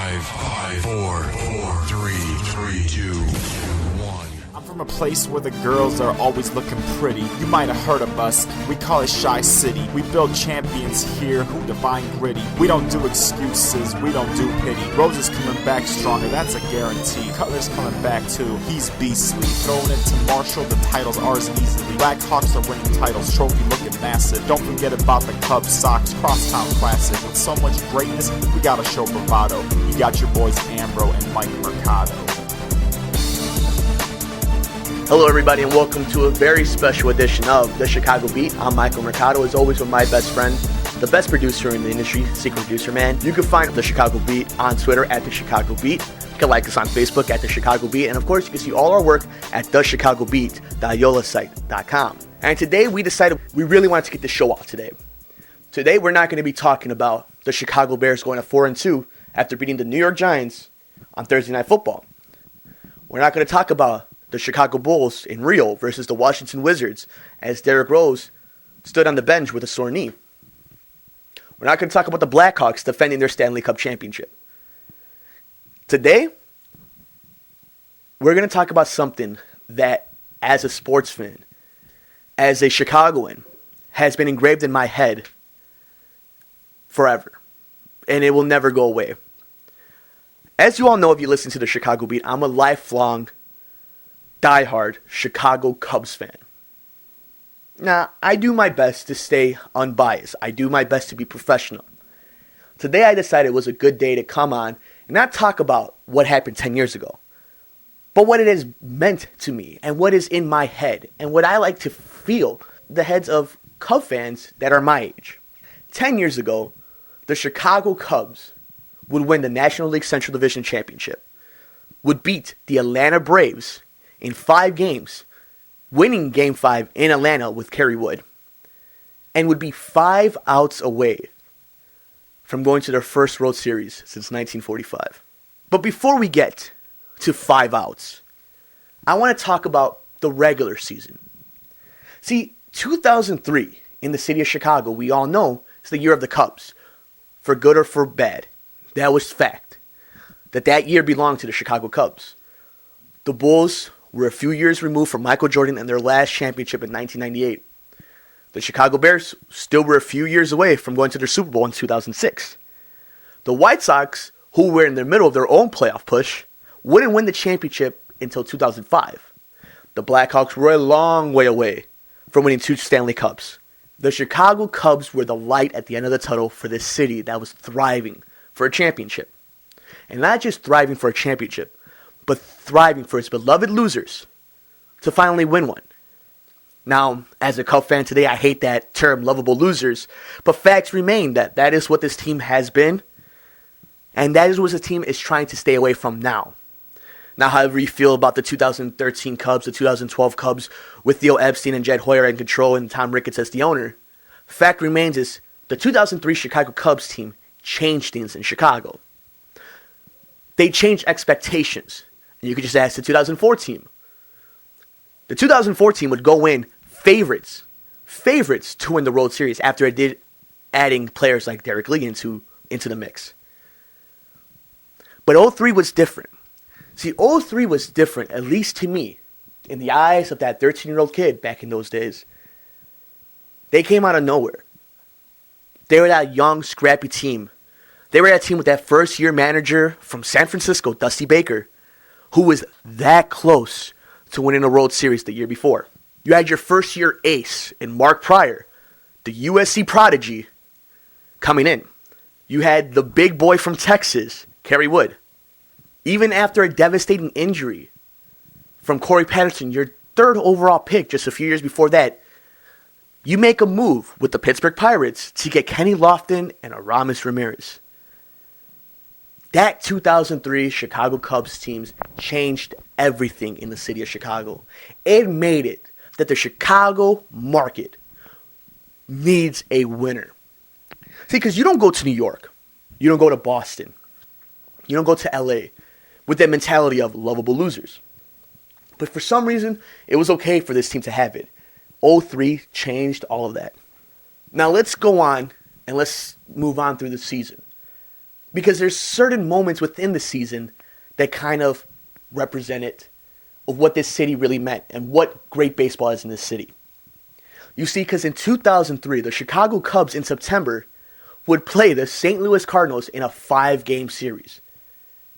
Five, four, three, two, one. I'm from a place where the girls are always looking pretty. You might have heard of us, we call it Shy City. We build champions here who define gritty. We don't do excuses, we don't do pity. Rose is coming back stronger, that's a guarantee. Cutler's coming back too, he's beastly. Throwing it to Marshall, the title's ours easily. Black Hawks are winning titles, trophy looking massive. Don't forget about the Cubs, Sox, Crosstown Classic. With so much greatness, we gotta show bravado. You got your boys Ambro and Mike Mercado. Hello everybody and welcome to a very special edition of The Chicago Beat. I'm Michael Mercado, as always with my best friend, the best producer in the industry, Secret Producer Man. You can find The Chicago Beat on Twitter at The Chicago Beat. You can like us on Facebook at The Chicago Beat. And of course, you can see all our work at thechicagobeat.yolasite.com. And today we decided we really wanted to get the show off today. Today we're not going to be talking about the Chicago Bears going to 4-2 after beating the New York Giants on Thursday Night Football. We're not going to talk about the Chicago Bulls in Rio versus the Washington Wizards as Derrick Rose stood on the bench with a sore knee. We're not going to talk about the Blackhawks defending their Stanley Cup championship. Today, we're going to talk about something that, as a sports fan, as a Chicagoan, has been engraved in my head forever. And it will never go away. As you all know, if you listen to the Chicago Beat, I'm a lifelong diehard Chicago Cubs fan. Now, I do my best to stay unbiased. I do my best to be professional. Today I decided it was a good day to come on and not talk about what happened 10 years ago, but what it has meant to me and what is in my head and what I like to feel the heads of Cub fans that are my age. 10 years ago, the Chicago Cubs would win the National League Central Division Championship, would beat the Atlanta Braves in 5 games, winning Game 5 in Atlanta with Kerry Wood, and would be 5 outs away from going to their first World Series since 1945. But before we get to 5 outs, I want to talk about the regular season. See, 2003 in the city of Chicago, we all know, is the year of the Cubs. For good or for bad, that was fact. That year belonged to the Chicago Cubs. The Bulls were a few years removed from Michael Jordan and their last championship in 1998. The Chicago Bears still were a few years away from going to their Super Bowl in 2006. The White Sox, who were in the middle of their own playoff push, wouldn't win the championship until 2005. The Blackhawks were a long way away from winning 2 Stanley Cups. The Chicago Cubs were the light at the end of the tunnel for this city that was thriving for a championship. And not just thriving for a championship, but thriving for its beloved losers to finally win one. Now, as a Cub fan today, I hate that term, lovable losers, but facts remain that that is what this team has been, and that is what this team is trying to stay away from now. Now, however you feel about the 2013 Cubs, the 2012 Cubs, with Theo Epstein and Jed Hoyer in control and Tom Ricketts as the owner, fact remains is the 2003 Chicago Cubs team changed things in Chicago. They changed expectations. You could just ask the 2004 team. The 2004 team would go in favorites to win the World Series after it did adding players like Derek Lee into the mix. But 03 was different. See, 03 was different, at least to me, in the eyes of that 13-year-old kid back in those days. They came out of nowhere. They were that young, scrappy team. They were that team with that first-year manager from San Francisco, Dusty Baker, who was that close to winning a World Series the year before. You had your first-year ace in Mark Prior, the USC prodigy, coming in. You had the big boy from Texas, Kerry Wood. Even after a devastating injury from Corey Patterson, your 3rd overall pick just a few years before that, you make a move with the Pittsburgh Pirates to get Kenny Lofton and Aramis Ramirez. That 2003 Chicago Cubs teams changed everything in the city of Chicago. It made it that the Chicago market needs a winner. See, because you don't go to New York, you don't go to Boston, you don't go to LA with that mentality of lovable losers. But for some reason, it was okay for this team to have it. 03 changed all of that. Now let's go on and let's move on through the season. Because there's certain moments within the season that kind of represent it, of what this city really meant and what great baseball is in this city. You see, because in 2003, the Chicago Cubs in September would play the St. Louis Cardinals in a 5-game series.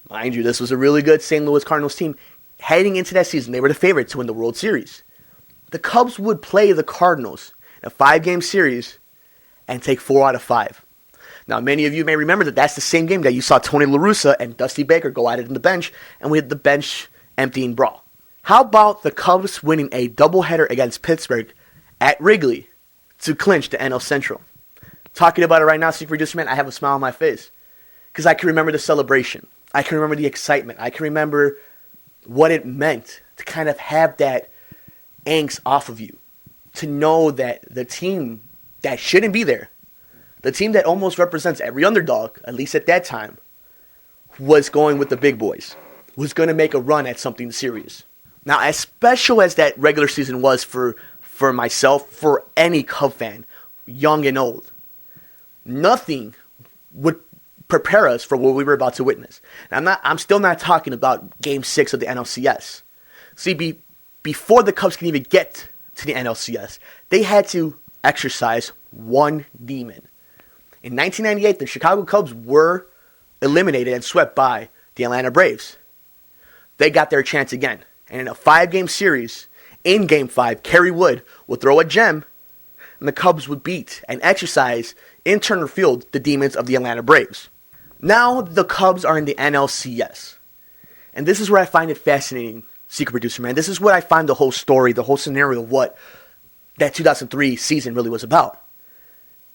Mind you, this was a really good St. Louis Cardinals team. Heading into that season, they were the favorite to win the World Series. The Cubs would play the Cardinals in a 5-game series and take 4 out of 5. Now, many of you may remember that that's the same game that you saw Tony La Russa and Dusty Baker go at it in the bench, and we had the bench emptying brawl. How about the Cubs winning a doubleheader against Pittsburgh at Wrigley to clinch the NL Central? Talking about it right now, Secret Producer Man, I have a smile on my face. Because I can remember the celebration. I can remember the excitement. I can remember what it meant to kind of have that angst off of you. To know that the team that shouldn't be there, the team that almost represents every underdog, at least at that time, was going with the big boys. Was going to make a run at something serious. Now, as special as that regular season was for myself, for any Cub fan, young and old, nothing would prepare us for what we were about to witness. And I'm still not talking about Game 6 of the NLCS. See, before the Cubs can even get to the NLCS, they had to exercise one demon. In 1998, the Chicago Cubs were eliminated and swept by the Atlanta Braves. They got their chance again. And in a 5-game series, in Game 5, Kerry Wood would throw a gem, and the Cubs would beat and exercise in Turner Field the demons of the Atlanta Braves. Now the Cubs are in the NLCS. And this is where I find it fascinating, Secret Producer Man. This is what I find the whole story, the whole scenario of what that 2003 season really was about.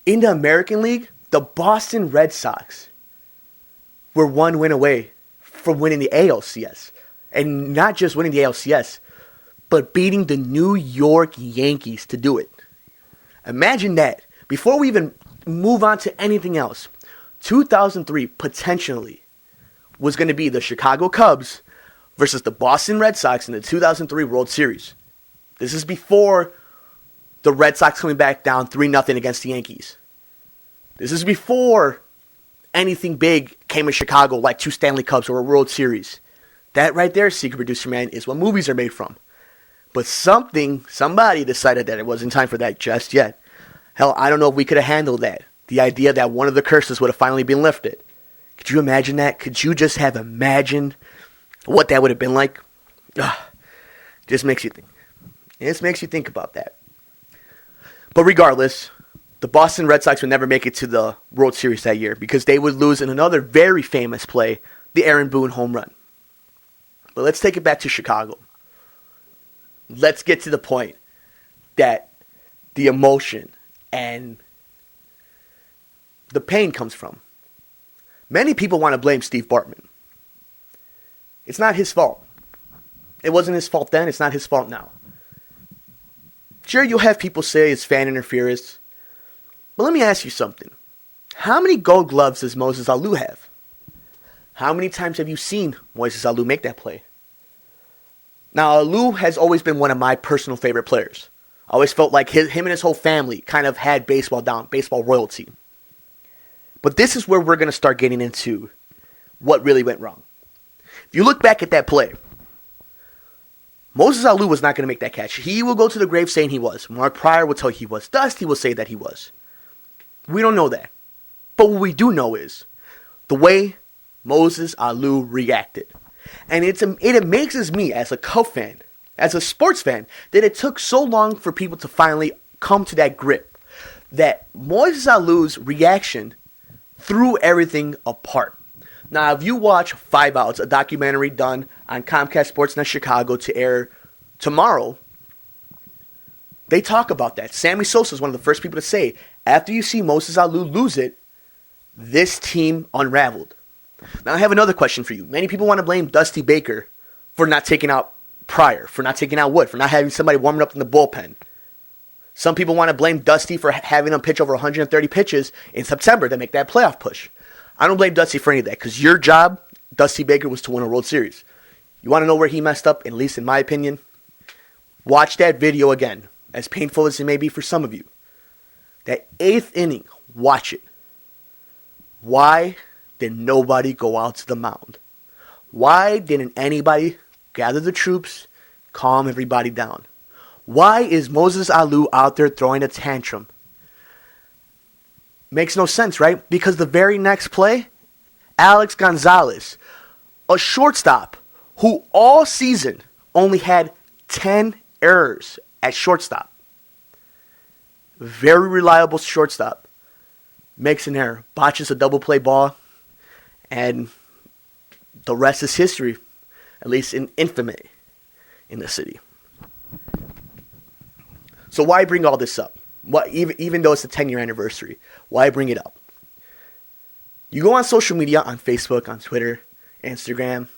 In the American League, the Boston Red Sox were one win away from winning the ALCS. And not just winning the ALCS, but beating the New York Yankees to do it. Imagine that. Before we even move on to anything else, 2003 potentially was going to be the Chicago Cubs versus the Boston Red Sox in the 2003 World Series. This is before the Red Sox coming back down 3-0 against the Yankees. This is before anything big came in Chicago like 2 Stanley Cups or a World Series. That right there, Secret Producer Man, is what movies are made from. But somebody decided that it wasn't time for that just yet. Hell, I don't know if we could have handled that. The idea that one of the curses would have finally been lifted. Could you imagine that? Could you just have imagined what that would have been like? Just makes you think. It just makes you think about that. But regardless, the Boston Red Sox would never make it to the World Series that year because they would lose in another very famous play, the Aaron Boone home run. But let's take it back to Chicago. Let's get to the point that the emotion and the pain comes from. Many people want to blame Steve Bartman. It's not his fault. It wasn't his fault then. It's not his fault now. Sure, you'll have people say it's fan interference. But let me ask you something. How many gold gloves does Moses Alou have? How many times have you seen Moises Alou make that play? Now, Alou has always been one of my personal favorite players. I always felt like him and his whole family kind of had baseball down, baseball royalty. But this is where we're going to start getting into what really went wrong. If you look back at that play, Moses Alou was not going to make that catch. He will go to the grave saying he was. Mark Pryor will tell you he was. Dusty will say that he was. We don't know that. But what we do know is the way Moses Alou reacted. And it amazes me as a Cub fan, as a sports fan, that it took so long for people to finally come to that grip. That Moses Alou's reaction threw everything apart. Now, if you watch 5 Outs, a documentary done on Comcast Sportsnet Chicago to air tomorrow, they talk about that. Sammy Sosa is one of the first people to say, after you see Moses Alou lose it, this team unraveled. Now, I have another question for you. Many people want to blame Dusty Baker for not taking out Pryor, for not taking out Wood, for not having somebody warming up in the bullpen. Some people want to blame Dusty for having him pitch over 130 pitches in September to make that playoff push. I don't blame Dusty for any of that because your job, Dusty Baker, was to win a World Series. You want to know where he messed up, at least in my opinion? Watch that video again, as painful as it may be for some of you. That 8th inning, watch it. Why did nobody go out to the mound? Why didn't anybody gather the troops, calm everybody down? Why is Moses Alou out there throwing a tantrum? Makes no sense, right? Because the very next play, Alex Gonzalez, a shortstop who all season only had 10 errors at shortstop. Very reliable shortstop. Makes an error, botches a double play ball, and the rest is history, at least in infamy in the city. So why bring all this up? Even though it's the 10-year anniversary, why bring it up? You go on social media, on Facebook, on Twitter, Instagram.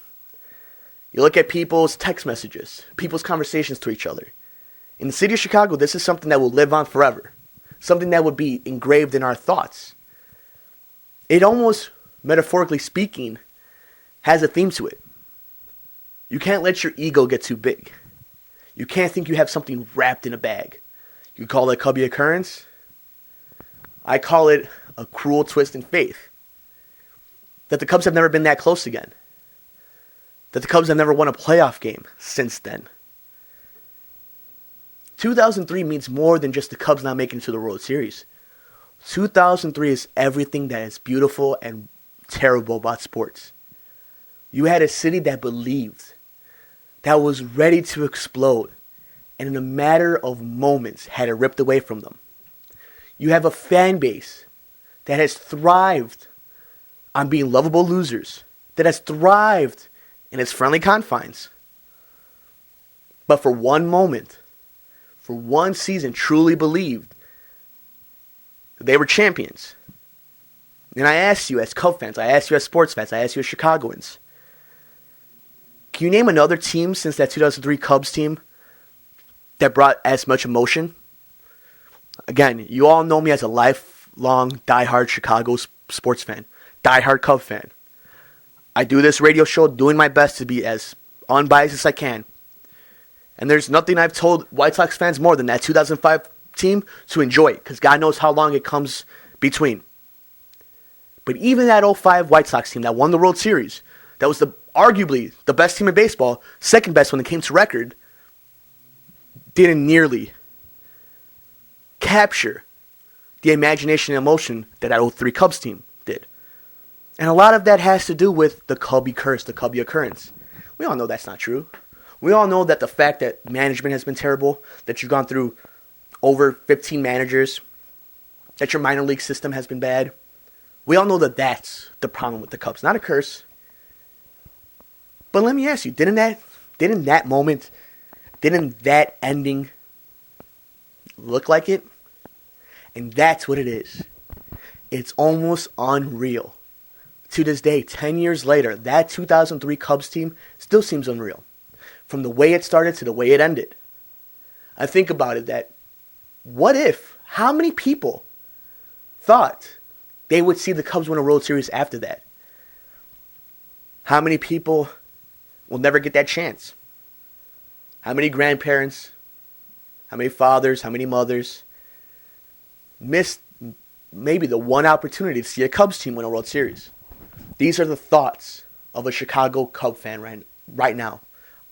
You look at people's text messages, people's conversations to each other. In the city of Chicago, this is something that will live on forever. Something that would be engraved in our thoughts. It almost, metaphorically speaking, has a theme to it. You can't let your ego get too big. You can't think you have something wrapped in a bag. You call it a Cubby occurrence. I call it a cruel twist in faith. That the Cubs have never been that close again. That the Cubs have never won a playoff game since then. 2003 means more than just the Cubs not making it to the World Series. 2003 is everything that is beautiful and terrible about sports. You had a city that believed, that was ready to explode, and in a matter of moments had it ripped away from them. You have a fan base that has thrived on being lovable losers, that has thrived in its friendly confines. But for one moment, for one season, truly believed that they were champions. And I ask you as Cub fans, I ask you as sports fans, I ask you as Chicagoans, can you name another team since that 2003 Cubs team that brought as much emotion? Again, you all know me as a lifelong, diehard Chicago sports fan, diehard Cub fan. I do this radio show doing my best to be as unbiased as I can. And there's nothing I've told White Sox fans more than that 2005 team to enjoy it, because God knows how long it comes between. But even that 05 White Sox team that won the World Series, that was arguably the best team in baseball, second best when it came to record, didn't nearly capture the imagination and emotion that that 03 Cubs team did. And a lot of that has to do with the Cubby curse, the Cubby occurrence. We all know that's not true. We all know that the fact that management has been terrible, that you've gone through over 15 managers, that your minor league system has been bad. We all know that that's the problem with the Cubs, not a curse. But let me ask you, didn't that moment, didn't that ending look like it? And that's what it is. It's almost unreal. To this day, 10 years later, that 2003 Cubs team still seems unreal. From the way it started to the way it ended. I think about it that, what if, how many people thought they would see the Cubs win a World Series after that? How many people will never get that chance? How many grandparents, how many fathers, how many mothers missed maybe the one opportunity to see a Cubs team win a World Series? These are the thoughts of a Chicago Cub fan right now,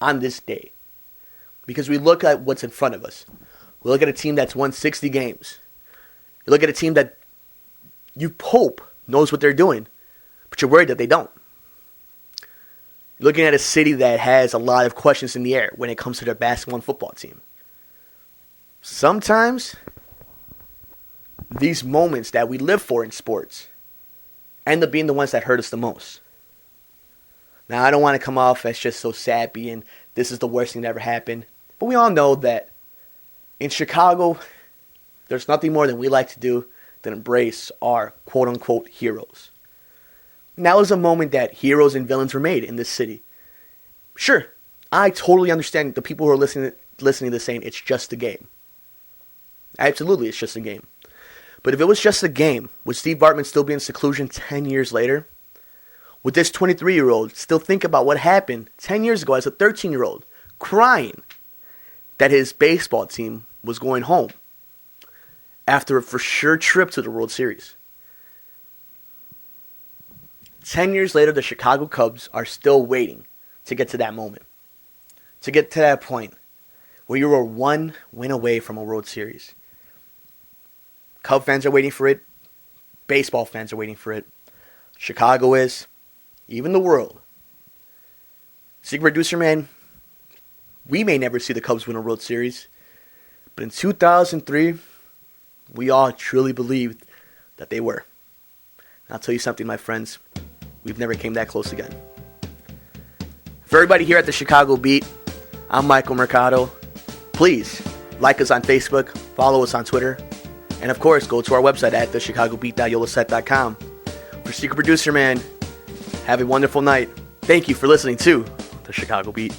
on this day. Because we look at what's in front of us. We look at a team that's won 60 games. You look at a team that you hope knows what they're doing, but you're worried that they don't. You're looking at a city that has a lot of questions in the air when it comes to their basketball and football team. Sometimes, these moments that we live for in sports end up being the ones that hurt us the most. Now, I don't want to come off as just so sappy and this is the worst thing that ever happened. But we all know that in Chicago, there's nothing more than we like to do than embrace our quote-unquote heroes. And that was a moment that heroes and villains were made in this city. Sure, I totally understand the people who are listening to this saying it's just a game. Absolutely, it's just a game. But if it was just a game, would Steve Bartman still be in seclusion 10 years later? Would this 23-year-old still think about what happened 10 years ago as a 13-year-old, crying that his baseball team was going home after a for sure trip to the World Series? 10 years later, the Chicago Cubs are still waiting to get to that moment. To get to that point where you were one win away from a World Series. Cub fans are waiting for it. Baseball fans are waiting for it. Chicago is. Even the world. Secret Producer Man, we may never see the Cubs win a World Series. But in 2003, we all truly believed that they were. And I'll tell you something, my friends. We've never came that close again. For everybody here at the Chicago Beat, I'm Michael Mercado. Please like us on Facebook, follow us on Twitter, and of course, go to our website at thechicagobeat.yolaset.com. For Secret Producer Man, have a wonderful night. Thank you for listening to the Chicago Beat.